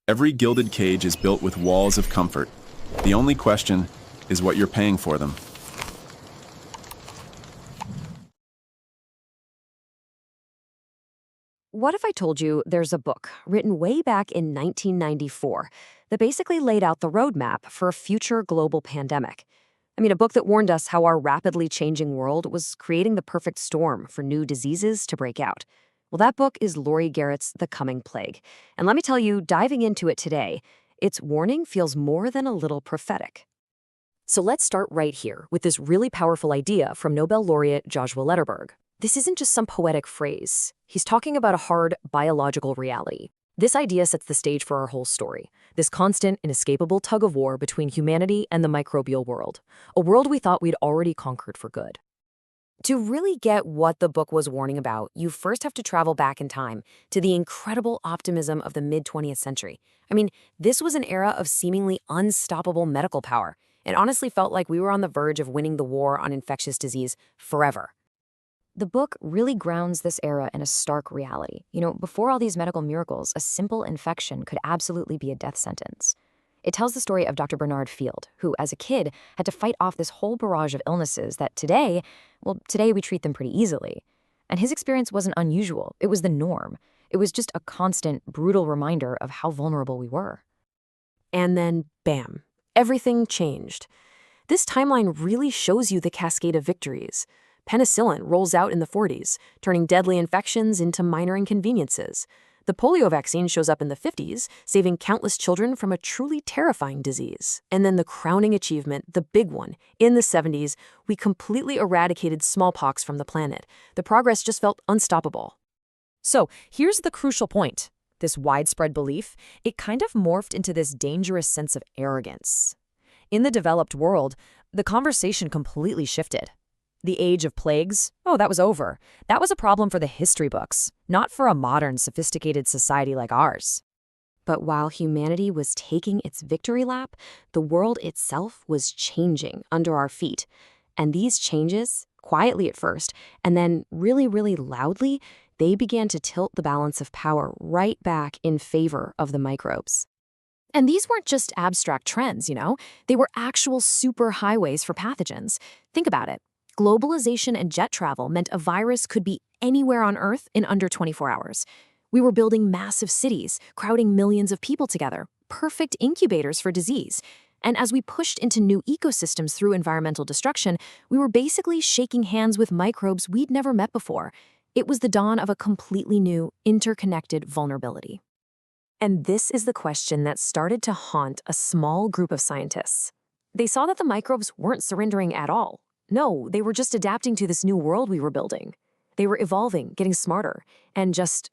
Every gilded cage is built with walls of comfort. The only question is what you're paying for them. What if I told you there's a book written way back in 1994 that basically laid out the roadmap for a future global pandemic? I mean, a book that warned us how our rapidly changing world was creating the perfect storm for new diseases to break out. Well, that book is Laurie Garrett's The Coming Plague. And let me tell you, diving into it today, its warning feels more than a little prophetic. So let's start right here with this really powerful idea from Nobel laureate Joshua Lederberg. This isn't just some poetic phrase. He's talking about a hard biological reality. This idea sets the stage for our whole story, this constant, inescapable tug of war between humanity and the microbial world, a world we thought we'd already conquered for good. To really get what the book was warning about, you first have to travel back in time to the incredible optimism of the mid-20th century. I mean, this was an era of seemingly unstoppable medical power. It honestly felt like we were on the verge of winning the war on infectious disease forever. The book really grounds this era in a stark reality. Before all these medical miracles, a simple infection could absolutely be a death sentence. It tells the story of Dr. Bernard Field, who, as a kid, had to fight off this whole barrage of illnesses that today we treat them pretty easily. And his experience wasn't unusual. It was the norm. It was just a constant, brutal reminder of how vulnerable we were. And then, bam, everything changed. This timeline really shows you the cascade of victories. Penicillin rolls out in the 40s, turning deadly infections into minor inconveniences. The polio vaccine shows up in the 50s, saving countless children from a truly terrifying disease. And then the crowning achievement, the big one, in the 70s, we completely eradicated smallpox from the planet. The progress just felt unstoppable. So here's the crucial point. This widespread belief, it kind of morphed into this dangerous sense of arrogance. In the developed world, the conversation completely shifted. The age of plagues, that was over. That was a problem for the history books, not for a modern, sophisticated society like ours. But while humanity was taking its victory lap, the world itself was changing under our feet. And these changes, quietly at first, and then really, really loudly, they began to tilt the balance of power right back in favor of the microbes. And these weren't just abstract trends, They were actual superhighways for pathogens. Think about it. Globalization and jet travel meant a virus could be anywhere on Earth in under 24 hours. We were building massive cities, crowding millions of people together, perfect incubators for disease. And as we pushed into new ecosystems through environmental destruction, we were basically shaking hands with microbes we'd never met before. It was the dawn of a completely new, interconnected vulnerability. And this is the question that started to haunt a small group of scientists. They saw that the microbes weren't surrendering at all. No, they were just adapting to this new world we were building. They were evolving, getting smarter, and just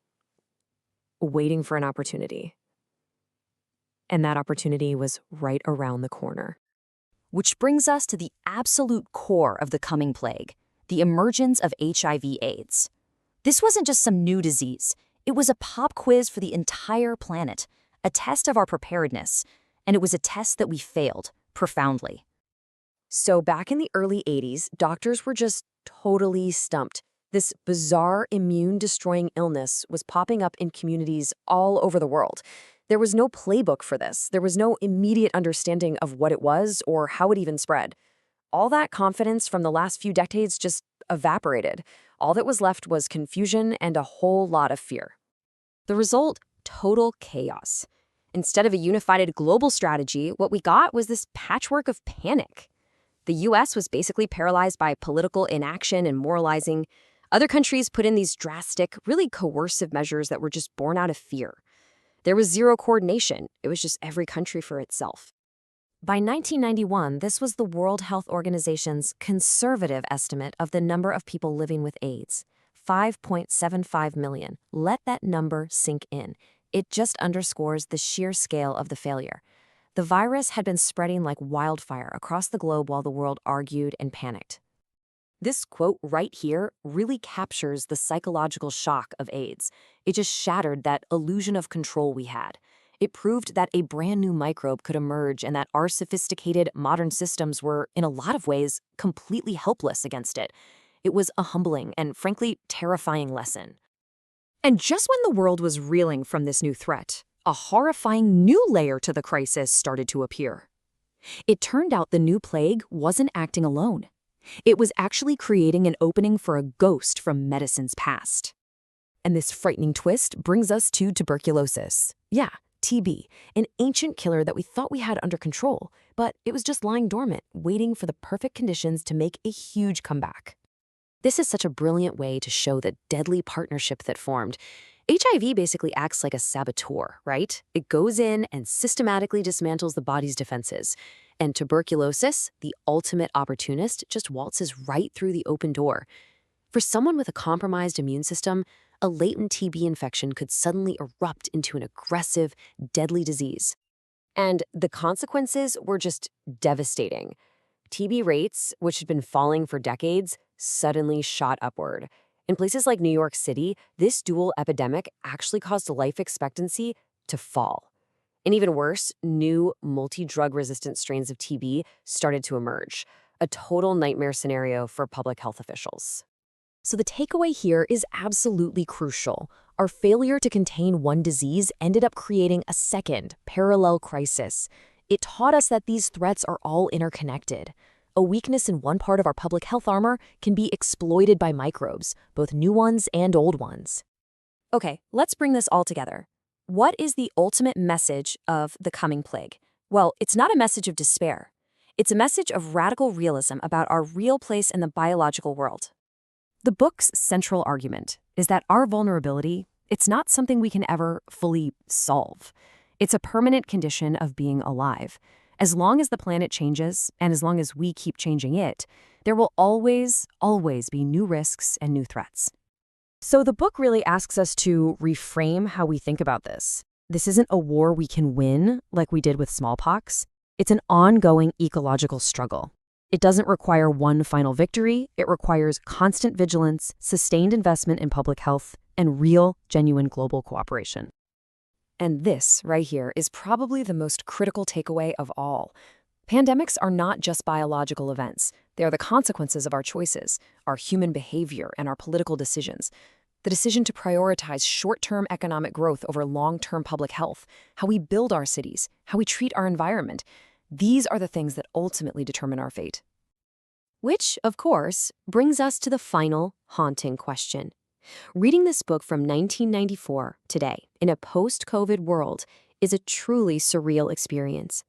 waiting for an opportunity. And that opportunity was right around the corner. Which brings us to the absolute core of the coming plague, the emergence of HIV/AIDS. This wasn't just some new disease. It was a pop quiz for the entire planet, a test of our preparedness, and it was a test that we failed profoundly. So back in the early 80s, doctors were just totally stumped. This bizarre immune-destroying illness was popping up in communities all over the world. There was no playbook for this. There was no immediate understanding of what it was or how it even spread. All that confidence from the last few decades just evaporated. All that was left was confusion and a whole lot of fear. The result? Total chaos. Instead of a unified global strategy, what we got was this patchwork of panic. The U.S. was basically paralyzed by political inaction and moralizing. Other countries put in these drastic, really coercive measures that were just born out of fear. There was zero coordination. It was just every country for itself. By 1991, this was the World Health Organization's conservative estimate of the number of people living with AIDS. 5.75 million. Let that number sink in. It just underscores the sheer scale of the failure. The virus had been spreading like wildfire across the globe while the world argued and panicked. This quote right here really captures the psychological shock of AIDS. It just shattered that illusion of control we had. It proved that a brand new microbe could emerge and that our sophisticated modern systems were, in a lot of ways, completely helpless against it. It was a humbling and, frankly, terrifying lesson. And just when the world was reeling from this new threat, a horrifying new layer to the crisis started to appear. It turned out the new plague wasn't acting alone. It was actually creating an opening for a ghost from medicine's past. And this frightening twist brings us to tuberculosis. Yeah, TB, an ancient killer that we thought we had under control, but it was just lying dormant, waiting for the perfect conditions to make a huge comeback. This is such a brilliant way to show the deadly partnership that formed. HIV basically acts like a saboteur, right? It goes in and systematically dismantles the body's defenses. And tuberculosis, the ultimate opportunist, just waltzes right through the open door. For someone with a compromised immune system, a latent TB infection could suddenly erupt into an aggressive, deadly disease. And the consequences were just devastating. TB rates, which had been falling for decades, suddenly shot upward. In places like New York City, this dual epidemic actually caused life expectancy to fall. And even worse, new multi-drug-resistant strains of TB started to emerge, a total nightmare scenario for public health officials. So the takeaway here is absolutely crucial. Our failure to contain one disease ended up creating a second, parallel crisis. It taught us that these threats are all interconnected. A weakness in one part of our public health armor can be exploited by microbes, both new ones and old ones. Okay, let's bring this all together. What is the ultimate message of the coming plague? Well, it's not a message of despair. It's a message of radical realism about our real place in the biological world. The book's central argument is that our vulnerability, it's not something we can ever fully solve. It's a permanent condition of being alive. As long as the planet changes, and as long as we keep changing it, there will always be new risks and new threats. So the book really asks us to reframe how we think about this. This isn't a war we can win like we did with smallpox. It's an ongoing ecological struggle. It doesn't require one final victory. It requires constant vigilance, sustained investment in public health, and real, genuine global cooperation. And this, right here, is probably the most critical takeaway of all. Pandemics are not just biological events. They are the consequences of our choices, our human behavior, and our political decisions. The decision to prioritize short-term economic growth over long-term public health, how we build our cities, how we treat our environment, these are the things that ultimately determine our fate. Which, of course, brings us to the final, haunting question. Reading this book from 1994 today, in a post-COVID world, is a truly surreal experience.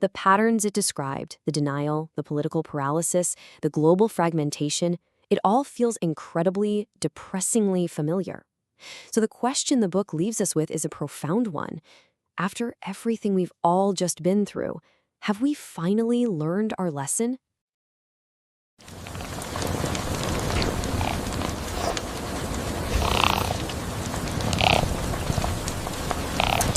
The patterns it described, the denial, the political paralysis, the global fragmentation, it all feels incredibly, depressingly familiar. So the question the book leaves us with is a profound one. After everything we've all just been through, have we finally learned our lesson?